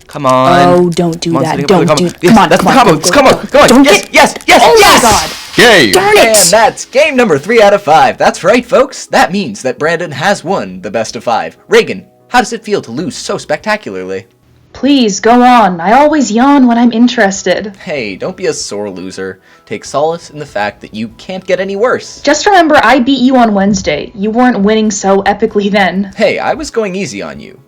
Come on. Oh, don't do that. Don't do that. Come on, that's the combo. Come on. Yes. Oh my god. Yay! Darn it. And that's game number 3 out of 5. That's right, folks. That means that Brandon has won the best of 5. Reagan, how does it feel to lose so spectacularly? Please, go on. I always yawn when I'm interested. Hey, don't be a sore loser. Take solace in the fact that you can't get any worse. Just remember, I beat you on Wednesday. You weren't winning so epically then. Hey, I was going easy on you.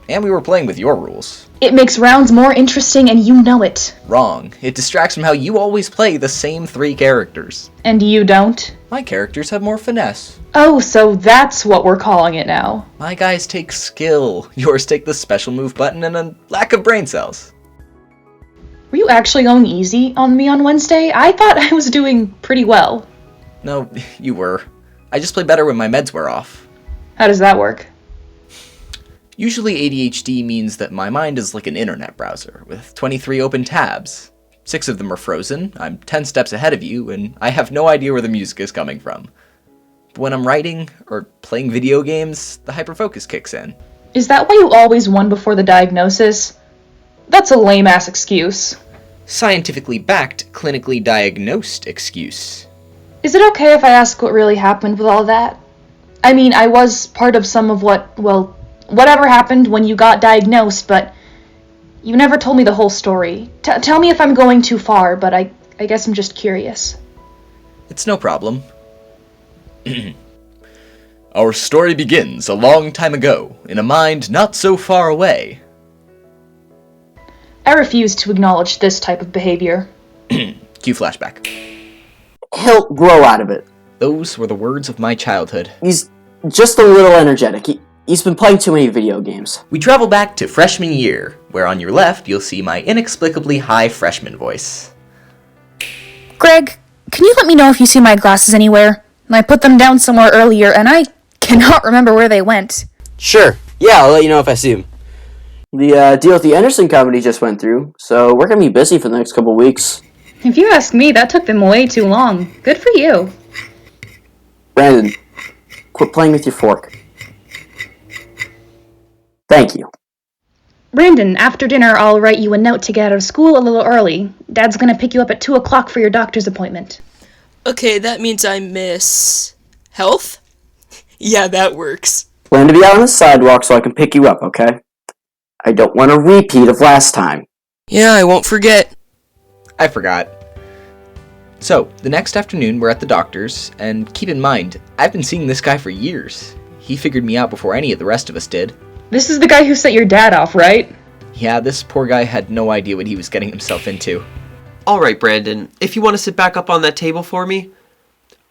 And we were playing with your rules. It makes rounds more interesting, and you know it. Wrong. It distracts from how you always play the same 3 characters. And you don't? My characters have more finesse. Oh, so that's what we're calling it now. My guys take skill. Yours take the special move button and a lack of brain cells. Were you actually going easy on me on Wednesday? I thought I was doing pretty well. No, you were. I just play better when my meds wear off. How does that work? Usually ADHD means that my mind is like an internet browser, with 23 open tabs. 6 of them are frozen, I'm 10 steps ahead of you, and I have no idea where the music is coming from. But when I'm writing, or playing video games, the HyperFocus kicks in. Is that why you always won before the diagnosis? That's a lame-ass excuse. Scientifically backed, clinically diagnosed excuse. Is it okay if I ask what really happened with all that? I mean, I was part of some of whatever happened when you got diagnosed, but you never told me the whole story. Tell me if I'm going too far, but I guess I'm just curious. It's no problem. Our story begins a long time ago, in a mind not so far away. I refuse to acknowledge this type of behavior. Cue flashback. He'll grow out of it. Those were the words of my childhood. He's just a little energetic. He's been playing too many video games. We travel back to freshman year, where on your left you'll see my inexplicably high freshman voice. Greg, can you let me know if you see my glasses anywhere? I put them down somewhere earlier, and I cannot remember where they went. Sure. Yeah, I'll let you know if I see them. The deal with the Anderson company just went through, so we're gonna be busy for the next couple weeks. If you ask me, that took them way too long. Good for you. Brandon, quit playing with your fork. Thank you. Brandon, after dinner, I'll write you a note to get out of school a little early. Dad's gonna pick you up at 2 o'clock for your doctor's appointment. Okay, that means I miss... health? Yeah, that works. Plan to be out on the sidewalk so I can pick you up, okay? I don't want a repeat of last time. Yeah, I won't forget. I forgot. So, the next afternoon we're at the doctor's, and keep in mind, I've been seeing this guy for years. He figured me out before any of the rest of us did. This is the guy who set your dad off, right? Yeah, this poor guy had no idea what he was getting himself into. Alright, Brandon, if you want to sit back up on that table for me.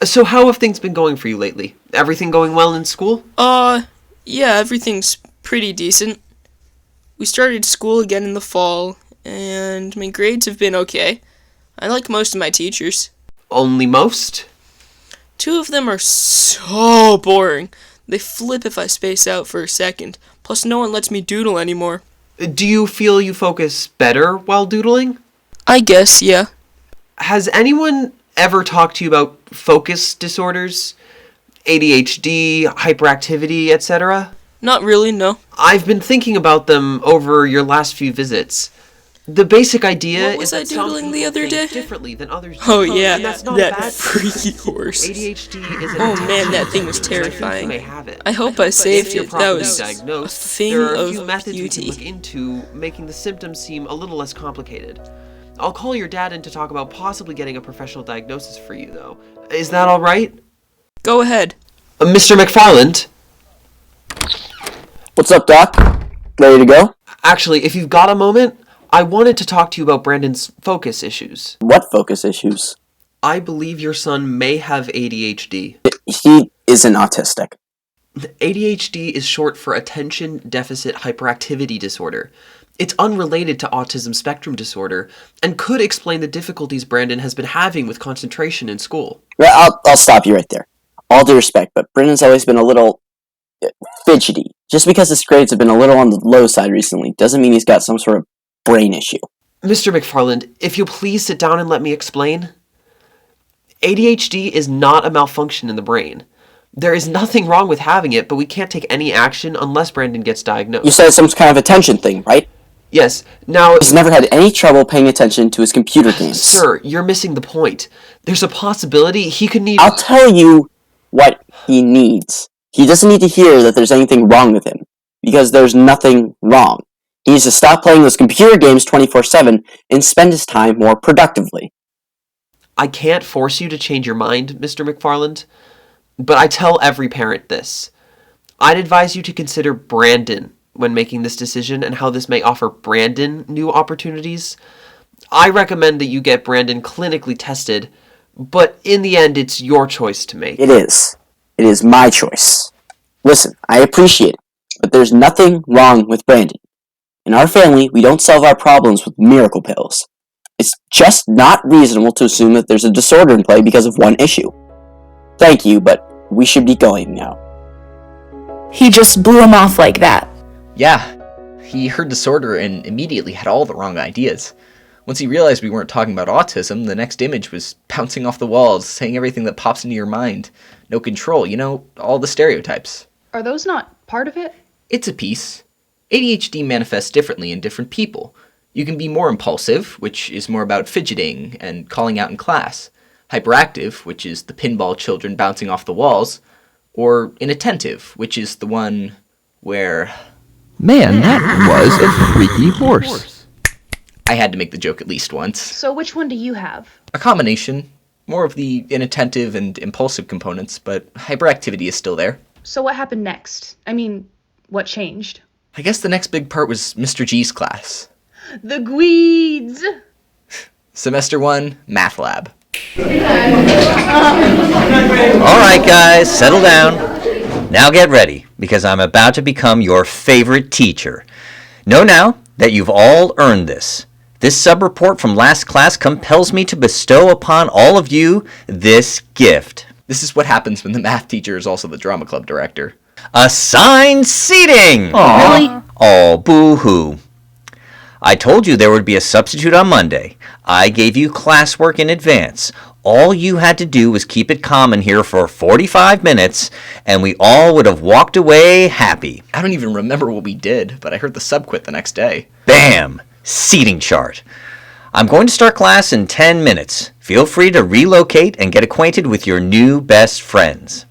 So how have things been going for you lately? Everything going well in school? Yeah, everything's pretty decent. We started school again in the fall, and my grades have been okay. I like most of my teachers. Only most? 2 of them are so boring. They flip if I space out for a second. Plus, no one lets me doodle anymore. Do you feel you focus better while doodling? I guess, yeah. Has anyone ever talked to you about focus disorders? ADHD, hyperactivity, etc.? Not really, no. I've been thinking about them over your last few visits. The basic idea What was is I that some doodling the people other think day? differently than others do. Oh yeah, And that's not that a bad freaky thing. horse. ADHD is an Oh man, addiction that thing was disorder, and I think you terrifying. may have it. I hope I saved If you're it. That properly was a diagnosed, thing there are a few of methods you can look beauty. into, making the symptoms seem a little less complicated. I'll call your dad in to talk about possibly getting a professional diagnosis for you, though. Is that all right? Go ahead. Mr. McFarland? What's up, Doc? Ready to go? Actually, if you've got a moment, I wanted to talk to you about Brandon's focus issues. What focus issues? I believe your son may have ADHD. He isn't autistic. ADHD is short for Attention Deficit Hyperactivity Disorder. It's unrelated to autism spectrum disorder and could explain the difficulties Brandon has been having with concentration in school. Well, I'll stop you right there. All due respect, but Brandon's always been a little fidgety. Just because his grades have been a little on the low side recently doesn't mean he's got some sort of brain issue. Mr. McFarland, if you'll please sit down and let me explain. ADHD is not a malfunction in the brain. There is nothing wrong with having it, but we can't take any action unless Brandon gets diagnosed. You said it's some kind of attention thing, right? Yes, now... He's never had any trouble paying attention to his computer games. Sir, you're missing the point. There's a possibility he could need... I'll tell you what he needs. He doesn't need to hear that there's anything wrong with him, because there's nothing wrong. He needs to stop playing those computer games 24/7 and spend his time more productively. I can't force you to change your mind, Mr. McFarland, but I tell every parent this. I'd advise you to consider Brandon when making this decision and how this may offer Brandon new opportunities. I recommend that you get Brandon clinically tested, but in the end, it's your choice to make. It is. It is my choice. Listen, I appreciate it, but there's nothing wrong with Brandon. In our family, we don't solve our problems with miracle pills. It's just not reasonable to assume that there's a disorder in play because of one issue. Thank you, but we should be going now. He just blew him off like that. Yeah, he heard disorder and immediately had all the wrong ideas. Once he realized we weren't talking about autism, the next image was bouncing off the walls, saying everything that pops into your mind. No control, all the stereotypes. Are those not part of it? It's a piece. ADHD manifests differently in different people. You can be more impulsive, which is more about fidgeting and calling out in class. Hyperactive, which is the pinball children bouncing off the walls. Or inattentive, which is the one where... Man, that was a freaky horse. I had to make the joke at least once. So which one do you have? A combination. More of the inattentive and impulsive components, but hyperactivity is still there. So what happened next? I mean, what changed? I guess the next big part was Mr. G's class. The Gweeds! Semester 1, Math Lab. Alright guys, settle down. Now get ready, because I'm about to become your favorite teacher. Know now that you've all earned this. This sub-report from last class compels me to bestow upon all of you this gift. This is what happens when the math teacher is also the drama club director. Assigned seating! Really? Oh, boo-hoo. I told you there would be a substitute on Monday. I gave you classwork in advance. All you had to do was keep it calm in here for 45 minutes, and we all would have walked away happy. I don't even remember what we did, but I heard the sub quit the next day. Bam! Seating chart. I'm going to start class in 10 minutes. Feel free to relocate and get acquainted with your new best friends.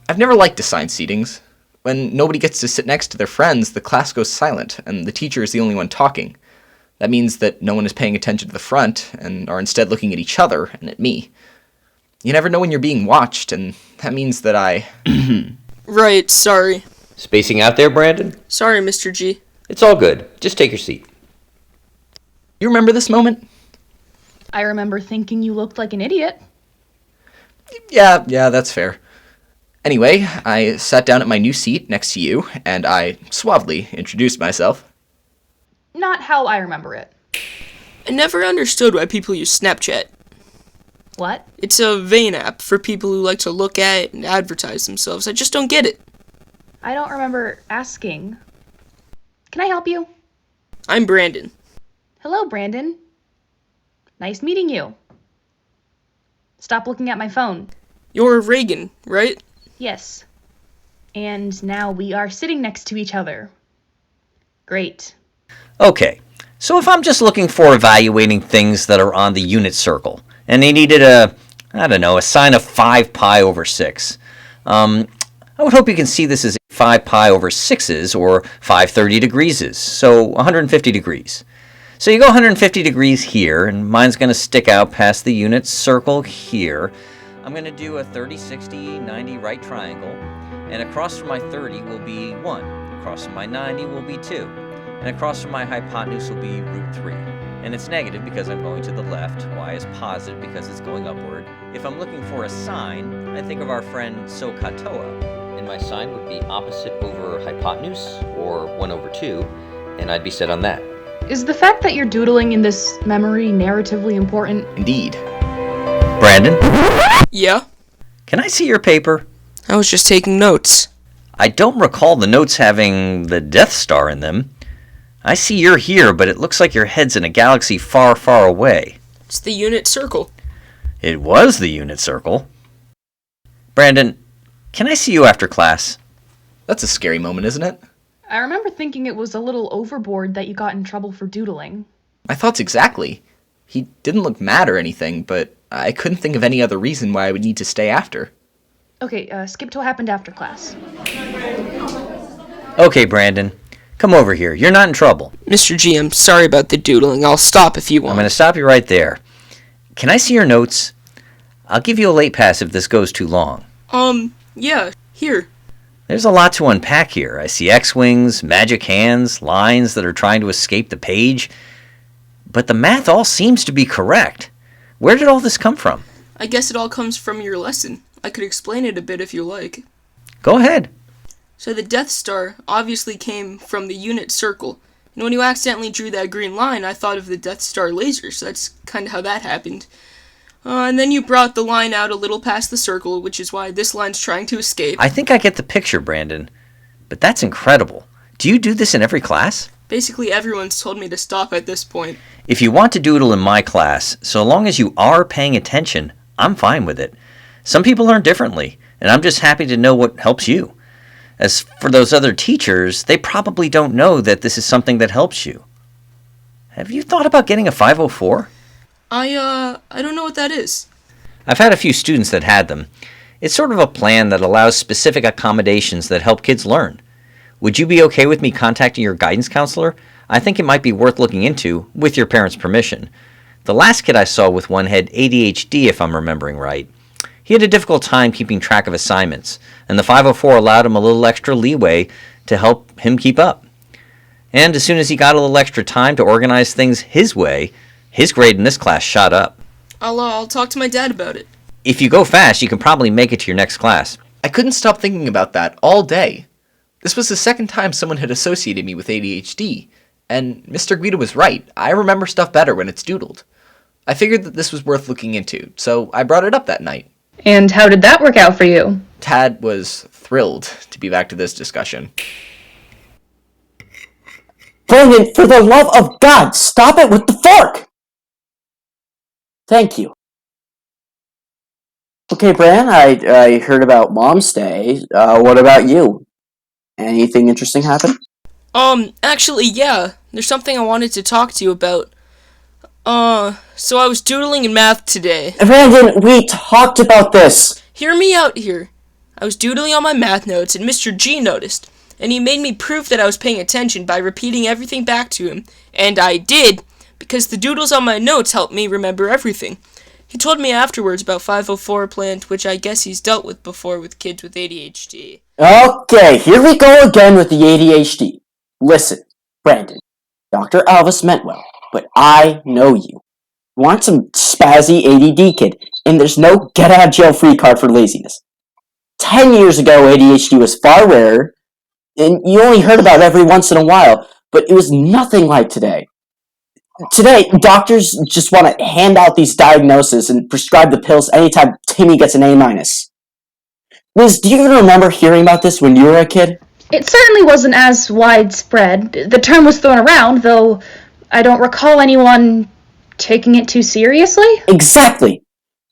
I've never liked assigned seatings. When nobody gets to sit next to their friends, the class goes silent, and the teacher is the only one talking. That means that no one is paying attention to the front, and are instead looking at each other and at me. You never know when you're being watched, and that means that I... Right, sorry. Spacing out there, Brandon? Sorry, Mr. G. It's all good. Just take your seat. You remember this moment? I remember thinking you looked like an idiot. Yeah, that's fair. Anyway, I sat down at my new seat next to you, and I suavely introduced myself. Not how I remember it. I never understood why people use Snapchat. What? It's a vain app for people who like to look at and advertise themselves. I just don't get it. I don't remember asking. Can I help you? I'm Brandon. Hello, Brandon. Nice meeting you. Stop looking at my phone. You're Reagan, right? Yes. And now we are sitting next to each other. Great. Okay, so if I'm just looking for evaluating things that are on the unit circle, and they needed a sine of 5 pi over 6, I would hope you can see this as 5 pi over 6's, or 530 degrees, so 150 degrees. So you go 150 degrees here, and mine's going to stick out past the unit circle here. I'm going to do a 30, 60, 90 right triangle, and across from my 30 will be 1. Across from my 90 will be 2. and across from my hypotenuse will be root 3. And it's negative because I'm going to the left, y is positive because it's going upward. If I'm looking for a sign, I think of our friend SOHCAHTOA, and my sign would be opposite over hypotenuse, or 1 over 2, and I'd be set on that. Is the fact that you're doodling in this memory narratively important? Indeed. Brandon, Yeah? can I see your paper? I was just taking notes. I don't recall the notes having the Death Star in them. I see you're here, but it looks like your head's in a galaxy far, far away. It's the unit circle. It was the unit circle. Brandon, can I see you after class? That's a scary moment, isn't it? I remember thinking it was a little overboard that you got in trouble for doodling. My thoughts exactly. He didn't look mad or anything, but I couldn't think of any other reason why I would need to stay after. Okay, skip to what happened after class. Okay, Brandon. Come over here. You're not in trouble. Mr. G, I'm sorry about the doodling. I'll stop if you I'm want. going to stop you right there. Can I see your notes? I'll give you a late pass if this goes too long. Yeah, here. There's a lot to unpack here. I see X-wings, magic hands, lines that are trying to escape the page. But the math all seems to be correct. Where did all this come from? I guess it all comes from your lesson. I could explain it a bit if you like. Go ahead. So the Death Star obviously came from the unit circle. And when you accidentally drew that green line, I thought of the Death Star laser, so that's kind of how that happened. And then you brought the line out a little past the circle, which is why this line's trying to escape. I think I get the picture, Brandon. But that's incredible. Do you do this in every class? Basically, everyone's told me to stop at this point. If you want to doodle in my class, so long as you are paying attention, I'm fine with it. Some people learn differently, and I'm just happy to know what helps you. As for those other teachers, they probably don't know that this is something that helps you. Have you thought about getting a 504? I don't know what that is. I've had a few students that had them. It's sort of a plan that allows specific accommodations that help kids learn. Would you be okay with me contacting your guidance counselor? I think it might be worth looking into, with your parents' permission. The last kid I saw with one had ADHD, if I'm remembering right. He had a difficult time keeping track of assignments, and the 504 allowed him a little extra leeway to help him keep up. And as soon as he got a little extra time to organize things his way, his grade in this class shot up. I'll talk to my dad about it. If you go fast, you can probably make it to your next class. I couldn't stop thinking about that all day. This was the second time someone had associated me with ADHD, and Mr. Guida was right. I remember stuff better when it's doodled. I figured that this was worth looking into, so I brought it up that night. And how did that work out for you? Tad was thrilled to be back to this discussion. Brandon, for the love of God, stop it with the fork! Thank you. Okay, Bran, I heard about Mom's Day. What about you? Anything interesting happen? Actually, yeah. There's something I wanted to talk to you about. So I was doodling in math today. Brandon, we talked about this! Hear me out here. I was doodling on my math notes, and Mr. G noticed, and he made me prove that I was paying attention by repeating everything back to him. And I did, because the doodles on my notes helped me remember everything. He told me afterwards about 504 plant, which I guess he's dealt with before with kids with ADHD. Okay, here we go again with the ADHD. Listen, Brandon, Dr. Alvis meant well, but I know you. You want some spazzy ADD kid, and there's no get-out-of-jail-free card for laziness. 10 years ago, ADHD was far rarer, and you only heard about it every once in a while, but it was nothing like today. Today, doctors just want to hand out these diagnoses and prescribe the pills anytime Timmy gets an A-. Liz, do you even remember hearing about this when you were a kid? It certainly wasn't as widespread. The term was thrown around, though I don't recall anyone taking it too seriously. Exactly!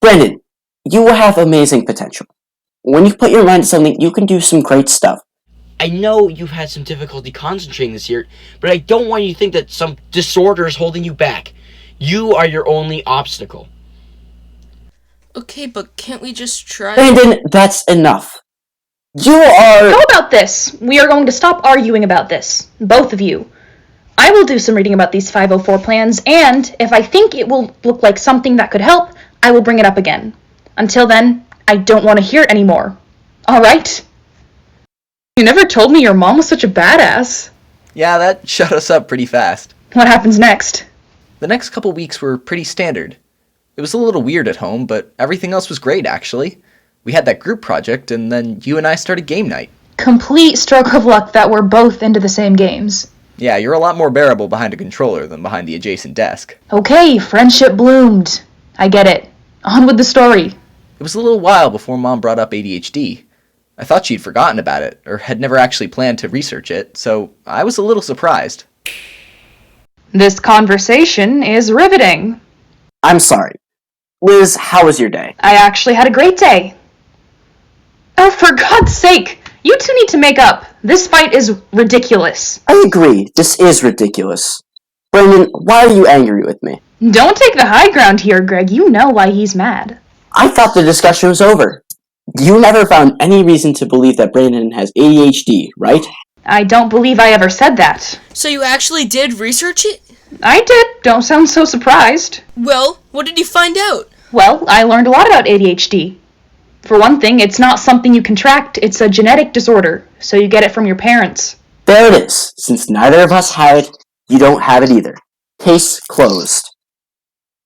Brandon, you have amazing potential. When you put your mind to something, you can do some great stuff. I know you've had some difficulty concentrating this year, but I don't want you to think that some disorder is holding you back. You are your only obstacle. Okay, but can't we just try? Brandon, that's enough. You are... How about this? We are going to stop arguing about this. Both of you. I will do some reading about these 504 plans, and if I think it will look like something that could help, I will bring it up again. Until then, I don't want to hear it anymore. Alright? You never told me your mom was such a badass. Yeah, that shut us up pretty fast. What happens next? The next couple weeks were pretty standard. It was a little weird at home, but everything else was great, actually. We had that group project, and then you and I started game night. Complete stroke of luck that we're both into the same games. Yeah, you're a lot more bearable behind a controller than behind the adjacent desk. Okay, friendship bloomed. I get it. On with the story. It was a little while before Mom brought up ADHD. I thought she'd forgotten about it, or had never actually planned to research it, so I was a little surprised. This conversation is riveting. I'm sorry. Liz, how was your day? I actually had a great day. Oh, for God's sake! You two need to make up. This fight is ridiculous. I agree. This is ridiculous. Brandon, why are you angry with me? Don't take the high ground here, Greg. You know why he's mad. I thought the discussion was over. You never found any reason to believe that Brandon has ADHD, right? I don't believe I ever said that. So you actually did research it? I did. Don't sound so surprised. Well, what did you find out? Well, I learned a lot about ADHD. For one thing, it's not something you contract, it's a genetic disorder, so you get it from your parents. There it is. Since neither of us have it, you don't have it either. Case closed.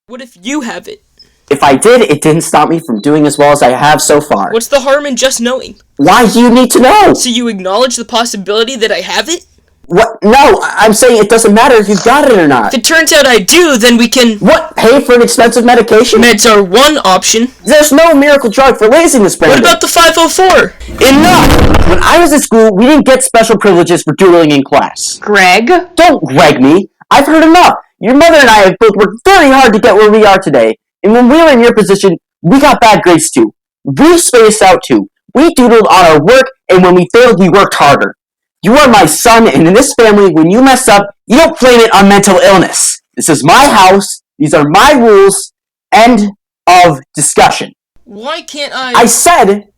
What if you have it? If I did, it didn't stop me from doing as well as I have so far. What's the harm in just knowing? Why do you need to know? So you acknowledge the possibility that I have it? What? No, I'm saying it doesn't matter if you've got it or not. If it turns out I do, then we can... What? Pay for an expensive medication? Meds are one option. There's no miracle drug for laziness, Brandon. What about the 504? Enough! When I was in school, we didn't get special privileges for doodling in class. Greg? Don't Greg me. I've heard enough. Your mother and I have both worked very hard to get where we are today. And when we were in your position, we got bad grades too. We spaced out too. We doodled on our work, and when we failed, we worked harder. You are my son, and in this family, when you mess up, you don't blame it on mental illness. This is my house. These are my rules. End of discussion. Why can't I said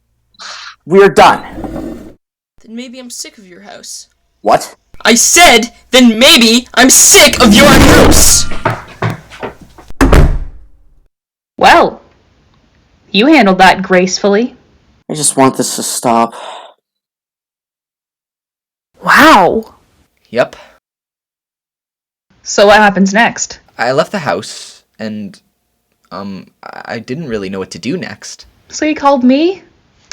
we're done. Then maybe I'm sick of your house. What? I said, then maybe I'm sick of your house! Well, you handled that gracefully. I just want this to stop. Wow. Yep. So what happens next? I left the house, and, I didn't really know what to do next. So you called me?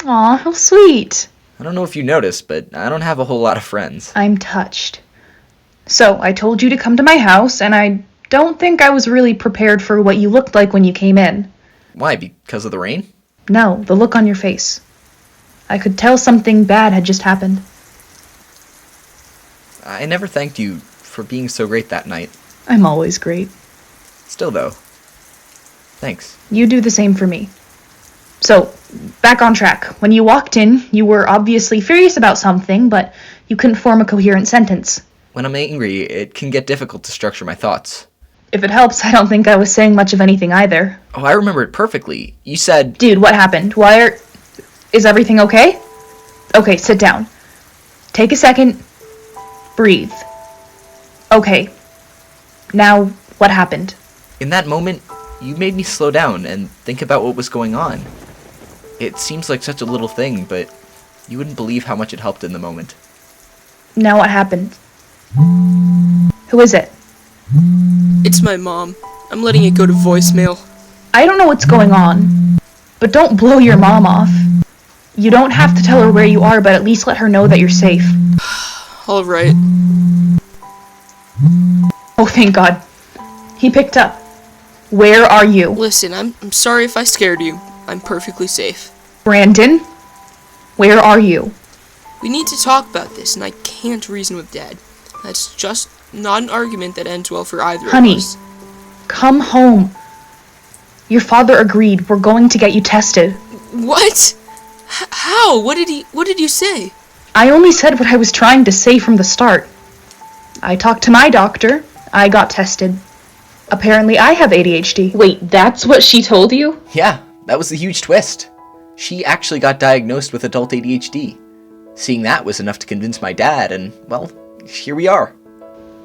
Aw, how sweet. I don't know if you noticed, but I don't have a whole lot of friends. I'm touched. So I told you to come to my house, and I don't think I was really prepared for what you looked like when you came in. Why, because of the rain? No, the look on your face. I could tell something bad had just happened. I never thanked you for being so great that night. I'm always great. Still, though. Thanks. You do the same for me. So, back on track. When you walked in, you were obviously furious about something, but you couldn't form a coherent sentence. When I'm angry, it can get difficult to structure my thoughts. If it helps, I don't think I was saying much of anything either. Oh, I remember it perfectly. You said... Dude, what happened? Is everything okay? Okay, sit down. Take a second. Breathe. Okay. Now, what happened? In that moment, you made me slow down and think about what was going on. It seems like such a little thing, but you wouldn't believe how much it helped in the moment. Now what happened? Who is it? It's my mom. I'm letting it go to voicemail. I don't know what's going on, but don't blow your mom off. You don't have to tell her where you are, but at least let her know that you're safe. Alright. Oh, thank God. He picked up. Where are you? Listen, I'm sorry if I scared you. I'm perfectly safe. Brandon? Where are you? We need to talk about this, and I can't reason with Dad. That's just not an argument that ends well for either Honey, of us. come home. Your father agreed. We're going to get you tested. What? How? What did you say? I only said what I was trying to say from the start. I talked to my doctor. I got tested. Apparently I have ADHD. Wait, that's what she told you? Yeah, that was the huge twist. She actually got diagnosed with adult ADHD. Seeing that was enough to convince my dad, and, well, here we are.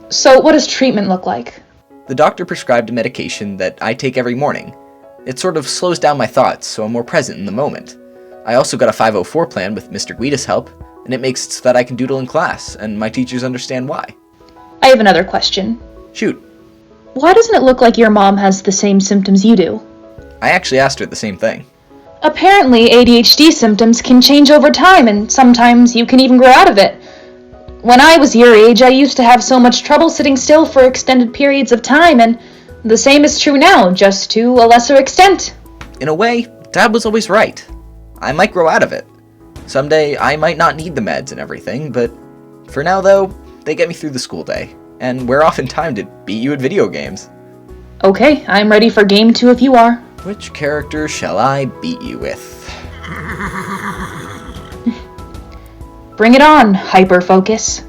So what does treatment look like? The doctor prescribed a medication that I take every morning. It sort of slows down my thoughts, so I'm more present in the moment. I also got a 504 plan with Mr. Guida's help, and it makes it so that I can doodle in class, and my teachers understand why. I have another question. Shoot. Why doesn't it look like your mom has the same symptoms you do? I actually asked her the same thing. Apparently, ADHD symptoms can change over time, and sometimes you can even grow out of it. When I was your age, I used to have so much trouble sitting still for extended periods of time, and the same is true now, just to a lesser extent. In a way, Dad was always right. I might grow out of it. Someday, I might not need the meds and everything, but for now, though, they get me through the school day, and we're off in time to beat you at video games. Okay, I'm ready for game 2 if you are. Which character shall I beat you with? Bring it on, HyperFocus.